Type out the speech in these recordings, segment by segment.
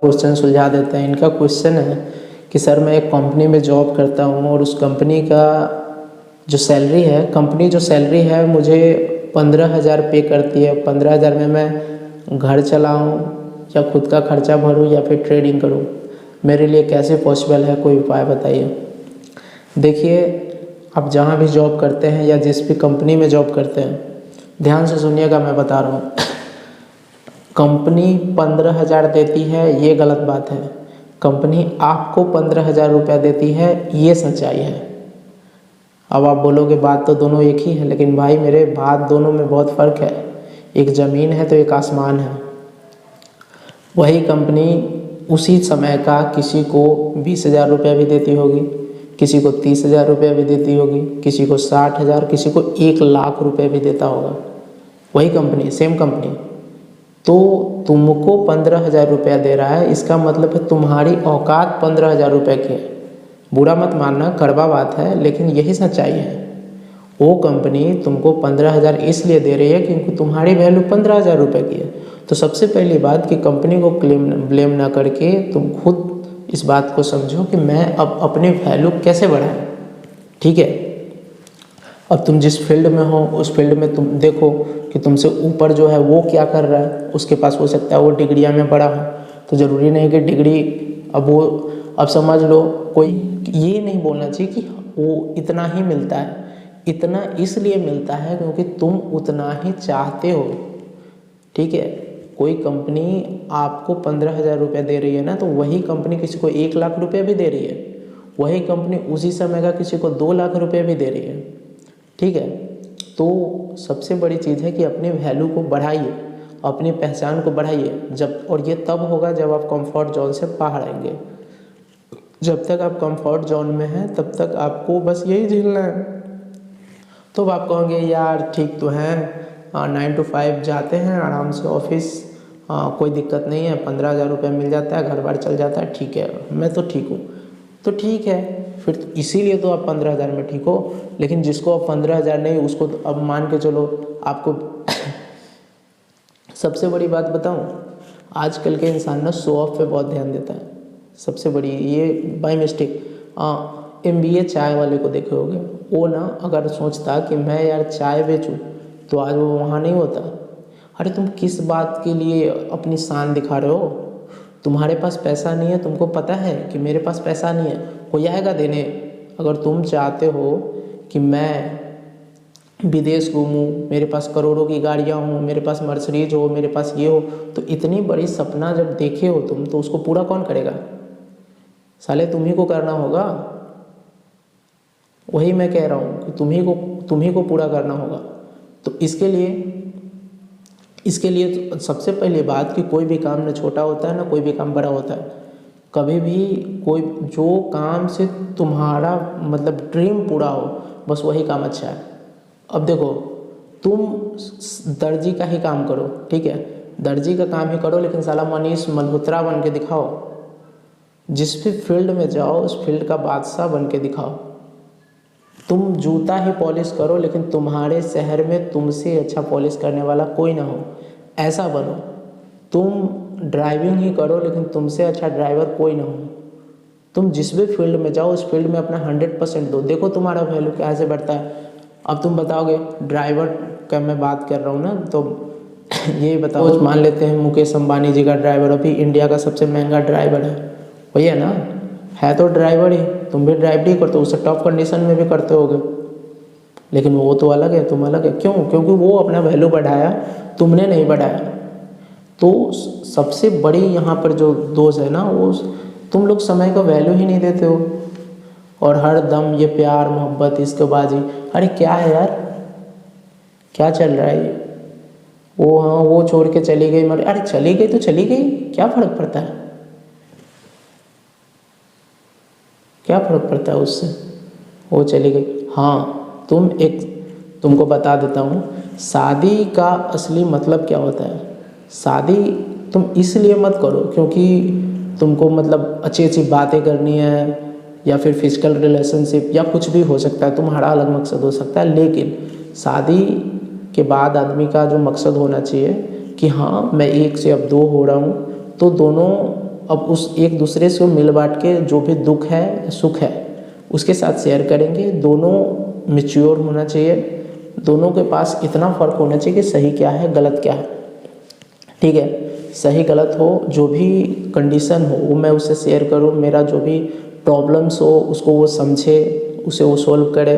Question सुलझा देते हैं। इनका क्वेश्चन है कि सर मैं एक कंपनी में जॉब करता हूँ और उस कंपनी का जो सैलरी है, कंपनी जो सैलरी है मुझे 15,000 पे करती है। 15,000 में मैं घर चलाऊँ या खुद का खर्चा भरूँ या फिर ट्रेडिंग करूँ, मेरे लिए कैसे पॉसिबल है? कोई उपाय बताइए। देखिए, आप जहाँ भी जॉब करते हैं या जिस भी कंपनी में जॉब करते हैं, ध्यान से सुनिएगा, मैं बता रहा हूँ। कंपनी 15,000 देती है, ये गलत बात है। कंपनी आपको 15,000 रुपया देती है, ये सच्चाई है। अब आप बोलोगे बात तो दोनों एक ही है, लेकिन भाई मेरे, बात दोनों में बहुत फ़र्क है। एक ज़मीन है तो एक आसमान है। वही कंपनी उसी समय का किसी को 20,000 रुपया भी देती होगी, किसी को 30,000 रुपया भी देती होगी, किसी को 60,000, किसी को 1,00,000 रुपये भी देता होगा। वही कंपनी, सेम कंपनी। तो तुमको 15,000 रुपया दे रहा है, इसका मतलब है तुम्हारी औकात 15,000 रुपये की है। बुरा मत मानना, कड़वा बात है, लेकिन यही सच्चाई है। वो कंपनी तुमको 15,000 इसलिए दे रही है क्योंकि तुम्हारी वैल्यू 15,000 रुपये की है। तो सबसे पहली बात कि कंपनी को ब्लेम ना करके तुम खुद इस बात को समझो कि मैं अब अपनी वैल्यू कैसे बढ़ाऊं। ठीक है, अब तुम जिस फील्ड में हो उस फील्ड में तुम देखो कि तुमसे ऊपर जो है वो क्या कर रहा है। उसके पास हो सकता है वो डिग्रियां में बड़ा हो, तो ज़रूरी नहीं कि डिग्री, अब समझ लो, कोई ये नहीं बोलना चाहिए कि वो इतना ही मिलता है। इतना इसलिए मिलता है क्योंकि तुम उतना ही चाहते हो। ठीक है, कोई कंपनी आपको 15,000 रुपये दे रही है ना, तो वही कंपनी किसी को 1,00,000 रुपये भी दे रही है। वही कंपनी उसी समय का किसी को 2,00,000 रुपये भी दे रही है। ठीक है, तो सबसे बड़ी चीज़ है कि अपनी वैल्यू को बढ़ाइए, अपनी पहचान को बढ़ाइए। और ये तब होगा जब आप कंफर्ट जोन से बाहर आएंगे। जब तक आप कंफर्ट जोन में हैं तब तक आपको बस यही झेलना है। तो आप कहोगे यार ठीक तो है, 9 to 5 जाते हैं आराम से ऑफिस, कोई दिक्कत नहीं है, 15,000 रुपये मिल जाता है, घर बार चल जाता है, ठीक है, मैं तो ठीक हूँ। तो ठीक है, फिर तो इसीलिए तो आप 15,000 में ठीक हो। लेकिन जिसको अब 15,000 नहीं, उसको तो अब मान के चलो आपको सबसे बड़ी बात बताऊं, आजकल के इंसान ना शो ऑफ पे बहुत ध्यान देता है। सबसे बड़ी ये बाय मिस्टेक, MBA चाय वाले को देखे होगे, वो ना अगर सोचता कि मैं यार चाय बेचूं तो आज वो वहाँ नहीं होता। अरे तुम किस बात के लिए अपनी शान दिखा रहे हो? तुम्हारे पास पैसा नहीं है, तुमको पता है कि मेरे पास पैसा नहीं है, कोई आएगा देने? अगर तुम चाहते हो कि मैं विदेश घूमूं, मेरे पास करोड़ों की गाड़ियाँ हों, मेरे पास मर्सिडीज हो, मेरे पास ये हो, तो इतनी बड़ी सपना जब देखे हो तुम, तो उसको पूरा कौन करेगा? साले तुम ही को करना होगा। वही मैं कह रहा हूँ कि तुम ही को पूरा करना होगा। तो इसके लिए तो सबसे पहली बात कि कोई भी काम न छोटा होता है ना कोई भी काम बड़ा होता है। कभी भी कोई जो काम से तुम्हारा मतलब ड्रीम पूरा हो, बस वही काम अच्छा है। अब देखो, तुम दर्जी का ही काम करो, ठीक है, दर्जी का काम ही करो, लेकिन साला मनीष मल्होत्रा बन के दिखाओ। जिस भी फील्ड में जाओ उस फील्ड का बादशाह बन के दिखाओ। तुम जूता ही पॉलिश करो, लेकिन तुम्हारे शहर में तुमसे अच्छा पॉलिश करने वाला कोई ना हो, ऐसा बनो। तुम ड्राइविंग ही करो, लेकिन तुमसे अच्छा ड्राइवर कोई ना हो। तुम जिस भी फील्ड में जाओ उस फील्ड में अपना 100% दो, देखो तुम्हारा वैल्यू कैसे बढ़ता है। अब तुम बताओगे, ड्राइवर का मैं बात कर रहा हूँ ना, तो ये बताओ, मान लेते हैं मुकेश अंबानी जी का ड्राइवर अभी इंडिया का सबसे महंगा ड्राइवर है, वही है ना? है तो ड्राइवर ही, तुम भी ड्राइव ही करते हो, उससे टॉप कंडीशन में भी करते होगे, लेकिन वो तो अलग है, तुम अलग है। क्यों? क्योंकि वो अपना वैल्यू बढ़ाया, तुमने नहीं बढ़ाया। तो सबसे बड़ी यहाँ पर जो दोष है ना, वो तुम लोग समय का वैल्यू ही नहीं देते हो। और हर दम ये प्यार मोहब्बत इश्कबाजी, अरे क्या है यार, क्या चल रहा है ये? वो हाँ वो छोड़ के चली गई, मरे, अरे चली गई तो चली गई, क्या फ़र्क पड़ता है? क्या फ़र्क पड़ता है उससे? वो चली गई। हाँ, तुमको बता देता हूँ, शादी का असली मतलब क्या होता है। शादी तुम इसलिए मत करो क्योंकि तुमको मतलब अच्छी अच्छी बातें करनी है, या फिर फिजिकल रिलेशनशिप, या कुछ भी हो सकता है, तुम्हारा अलग मकसद हो सकता है। लेकिन शादी के बाद आदमी का जो मकसद होना चाहिए कि हाँ मैं एक से अब दो हो रहा हूँ, तो दोनों अब उस एक दूसरे से मिल बांट के जो भी दुख है सुख है उसके साथ शेयर करेंगे। दोनों मैच्योर होना चाहिए, दोनों के पास इतना फ़र्क होना चाहिए कि सही क्या है गलत क्या है, ठीक है। सही गलत हो, जो भी कंडीशन हो वो मैं उससे शेयर करूँ, मेरा जो भी प्रॉब्लम्स हो उसको वो समझे, उसे वो सॉल्व करे।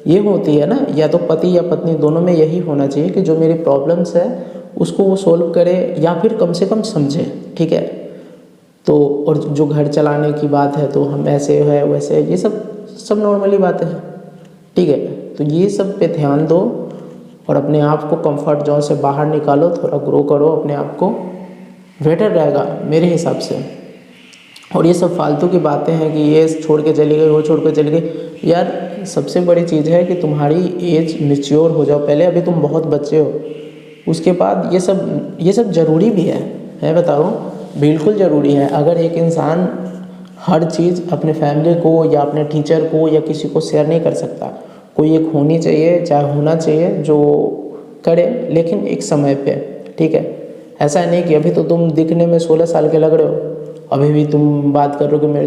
ये होती है ना, या तो पति या पत्नी दोनों में यही होना चाहिए कि जो मेरी प्रॉब्लम्स है उसको वो सॉल्व करे या फिर कम से कम समझे, ठीक है। तो और जो घर चलाने की बात है तो हम ऐसे है वैसे, ये सब नॉर्मली बातें हैं, ठीक है। तो ये सब पे ध्यान दो और अपने आप को कंफर्ट जोन से बाहर निकालो, थोड़ा ग्रो करो अपने आप को, बेटर रहेगा मेरे हिसाब से। और ये सब फालतू की बातें हैं कि ये छोड़ के चली गई, वो छोड़ के चली गई, यार सबसे बड़ी चीज़ है कि तुम्हारी एज मैच्योर हो जाओ पहले, अभी तुम बहुत बच्चे हो। उसके बाद ये सब ज़रूरी भी है, मैं बता रहा हूँ, बिल्कुल ज़रूरी है। अगर एक इंसान हर चीज़ अपने फैमिली को या अपने टीचर को या किसी को शेयर नहीं कर सकता, कोई एक होनी चाहिए, चाहे होना चाहिए जो करे, लेकिन एक समय पे, ठीक है। ऐसा नहीं कि अभी तो तुम दिखने में 16 साल के लग रहे हो, अभी भी तुम बात कर रहे हो कि मेरे